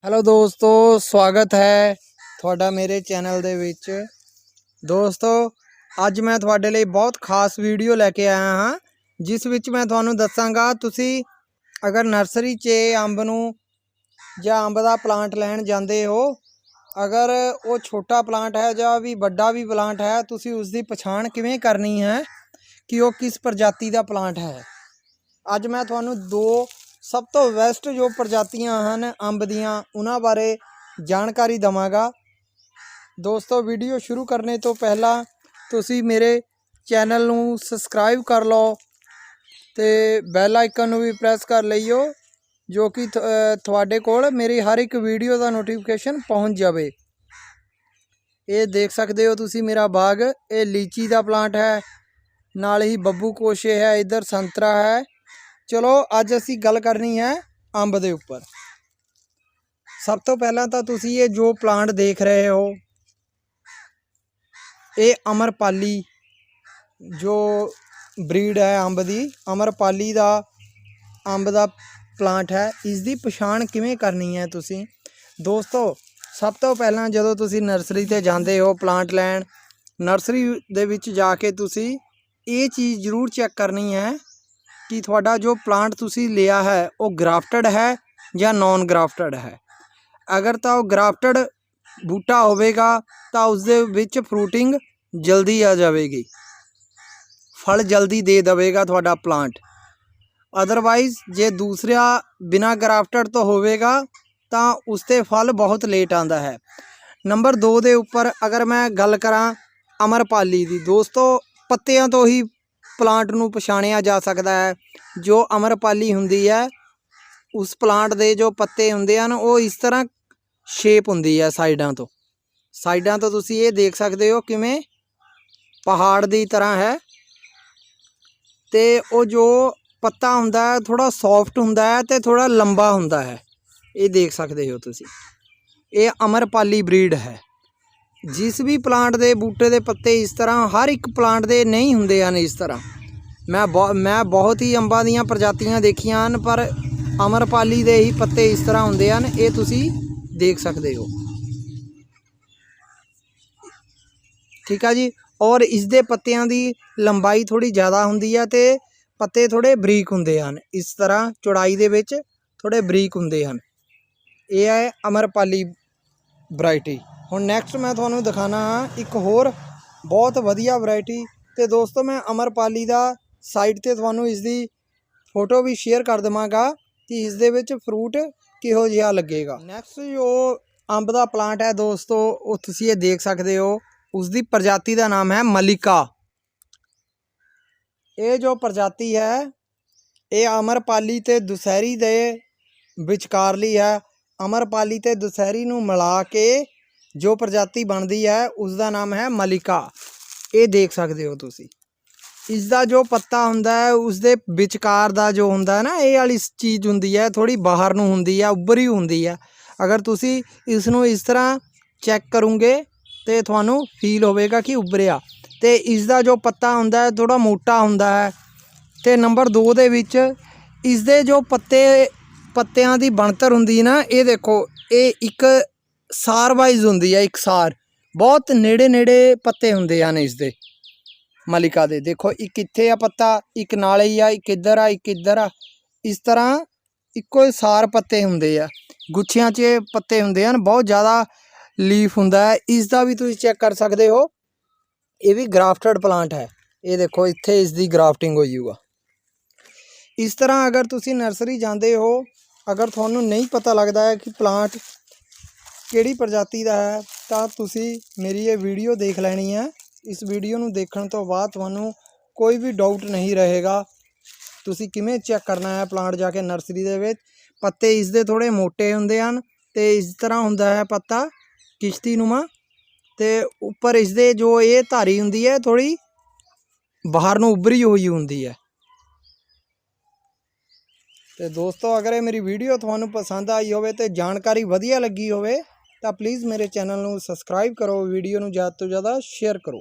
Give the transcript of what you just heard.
Hello ਦੋਸਤੋ, ਸਵਾਗਤ ਹੈ ਤੁਹਾਡਾ ਮੇਰੇ ਚੈਨਲ ਦੇ ਵਿੱਚ। ਦੋਸਤੋ, ਅੱਜ ਮੈਂ ਤੁਹਾਡੇ ਲਈ ਬਹੁਤ ਖਾਸ ਵੀਡੀਓ ਲੈ ਕੇ ਆਇਆ ਹਾਂ, ਜਿਸ ਵਿੱਚ ਮੈਂ ਤੁਹਾਨੂੰ ਦੱਸਾਂਗਾ ਤੁਸੀਂ ਅਗਰ ਨਰਸਰੀ 'ਚ ਅੰਬ ਨੂੰ ਜਾਂ ਅੰਬ ਦਾ ਪਲਾਂਟ ਲੈਣ ਜਾਂਦੇ ਹੋ, ਅਗਰ ਉਹ ਛੋਟਾ ਪਲਾਂਟ ਹੈ ਜਾਂ ਵੀ ਵੱਡਾ ਵੀ ਪਲਾਂਟ ਹੈ, ਤੁਸੀਂ ਉਸ ਦੀ ਪਛਾਣ ਕਿਵੇਂ ਕਰਨੀ ਹੈ ਕਿ ਉਹ ਕਿਸ ਪ੍ਰਜਾਤੀ ਦਾ ਪਲਾਂਟ ਹੈ। ਅੱਜ मैं ਤੁਹਾਨੂੰ दो सब तो बेस्ट जो प्रजातियां हैं अंब दियां उन्हां बारे जानकारी देवांगा। दोस्तों, वीडियो शुरू करने तो पहला तुसी मेरे चैनल नूं सबसक्राइब कर लो ते बैल आइकन नूं भी प्रेस कर लईओ, जो कि तुहाडे कोल मेरी हर एक वीडियो का नोटिफिकेशन पहुँच जाए। ये देख सकते हो तुसी मेरा बाग, ये लीची का प्लांट है, नाल ही बब्बू कोशे है, इधर संतरा है। चलो अज असी गल करनी है अंब दे उपर। सब तो पहला तो तुसी ये जो प्लांट देख रहे हो, ये अमरपाली जो ब्रीड है अंब दी, अमरपाली दा अंब दा प्लांट है। इसकी पछाण किवें करनी है तुसी दोस्तों? सब तो पहला जदों तुसी नर्सरी ते जांदे हो प्लांट लैण, नर्सरी दे विच जाके तुसी ये चीज़ जरूर चैक करनी है कि थोड़ा जो प्लांट तुसी लिया है वो ग्राफ्टेड है या नॉन ग्राफ्टेड है। अगर तो ग्राफ्टेड बूटा होवेगा तो उसदे विच फ्रूटिंग जल्दी आ जाएगी, फल जल्दी दे देवेगा थोड़ा प्लांट। अदरवाइज जे दूसरा बिना ग्राफ्टेड तो होवेगा तो उसते फल बहुत लेट आता है। नंबर 2 दे उपर अगर मैं गल करा अमरपाली दी, दोस्तों पत्तियां तो ही प्लांट नूं पछाणिया जा सकता है। जो अमरपाली हुंदी है उस प्लांट दे जो पत्ते हुंदे हन वो इस तरह शेप हुंदी है साइडां तो तुसी ये देख सकते हो किवें पहाड़ दी तरह है। ते वो जो पत्ता हुंदा है थोड़ा सॉफ्ट हुंदा है ते थोड़ा लंबा हुंदा है, ये देख सकते हो तुसी। ये अमरपाली ब्रीड है। जिस भी प्लांट दे बूटे दे पत्ते इस तरह हर एक प्लांट दे नहीं हुंदे हन इस तरह। मैं बहुत ही अंबां दीयां प्रजातियां देखियां हन, पर अमरपाली दे ही पत्ते इस तरह हुंदे हन, ये तुसी देख सकते हो। ठीक है जी। और इस दे पत्तियां दी लंबाई थोड़ी ज़्यादा हुंदी है ते पत्ते थोड़े बरीक हुंदे हन, इस तरह चौड़ाई दे विच थोड़े बरीक हुंदे हन। ये है अमरपाली वैरायटी। हुण नैक्सट मैं तुहानूं दिखाना एक होर बहुत वधिया वैरायटी। तो दोस्तों, मैं अमरपाली दा साइड ते तुहानूं इसदी फोटो भी शेयर कर देवांगा कि इस दे विच फ्रूट किहो जिहा लगेगा। नैक्सट जो अंब दा प्लांट है दोस्तों, वो तुसीं ये देख सकते हो, उसकी प्रजाति का नाम है मलिका। ये जो प्रजाति है ये अमरपाली ते दुसहरी दे विचकारली है। अमरपाली ते दुसहरी नूं मिला के जो प्रजाति बनती है उसका नाम है मलिका। ये देख सकते हो तुसी। इसका जो पत्ता हुंदा है उसके विचकार दा जो हुंदा है ना, ये वाली चीज़ हुंदी है थोड़ी बाहर नूं हुंदी है, उभरी हुंदी है। अगर तुसी इसनूं इस तरह चैक करोगे तो तुहानूं फील होवेगा कि उभरिया। तो इसका जो पत्ता हुंदा है थोड़ा मोटा हुंदा है। तो नंबर 2 दे विच इसदे जो पत्तियां दी बनतर हुंदी ना, ये देखो, ये एक सार वाइज हुंदी है, एक सार बहुत नेड़े नेड़े पत्ते हुंदे हन इसदे मलिका दे। देखो एक इत्थे आ पत्ता, एक नाले ही आ, एक इधर आ, एक इधर आ, इस तरह इक्को सार पत्ते हुंदे आ। गुच्छियां च पत्ते हुंदे हन, बहुत ज़्यादा लीफ हुंदा है। इसका भी तुसीं चैक कर सकते हो, ये भी ग्राफ्टेड प्लांट है। ये देखो इत्थे इसकी ग्राफ्टिंग होई हुआ। इस तरह अगर तुसीं नर्सरी जाते हो, अगर तुहानूं नहीं पता लगता है कि प्लांट किहड़ी प्रजाति का है, तो तुसीं मेरी ये वीडियो देख लैनी है। इस वीडियो नूं देखण तो बाद तुहानूं कोई भी डाउट नहीं रहेगा। तुसीं किवें चैक करना है प्लांट जाके नर्सरी दे विच। पत्ते इसदे थोड़े मोटे हुंदे हन ते इस तरह हुंदा है पत्ता किश्तीनुमा, ते उपर इसदे जो ये धारी हुंदी है थोड़ी बाहर नूं उभरी हुई हुंदी है। तो दोस्तों, अगर ये मेरी वीडियो तुहानूं पसंद आई होवे ते जानकारी वधिया लगी होवे तो प्लीज़ मेरे चैनल नूं सबसक्राइब करो, वीडियो नूं ज़्यादा तो ज़्यादा शेयर करो।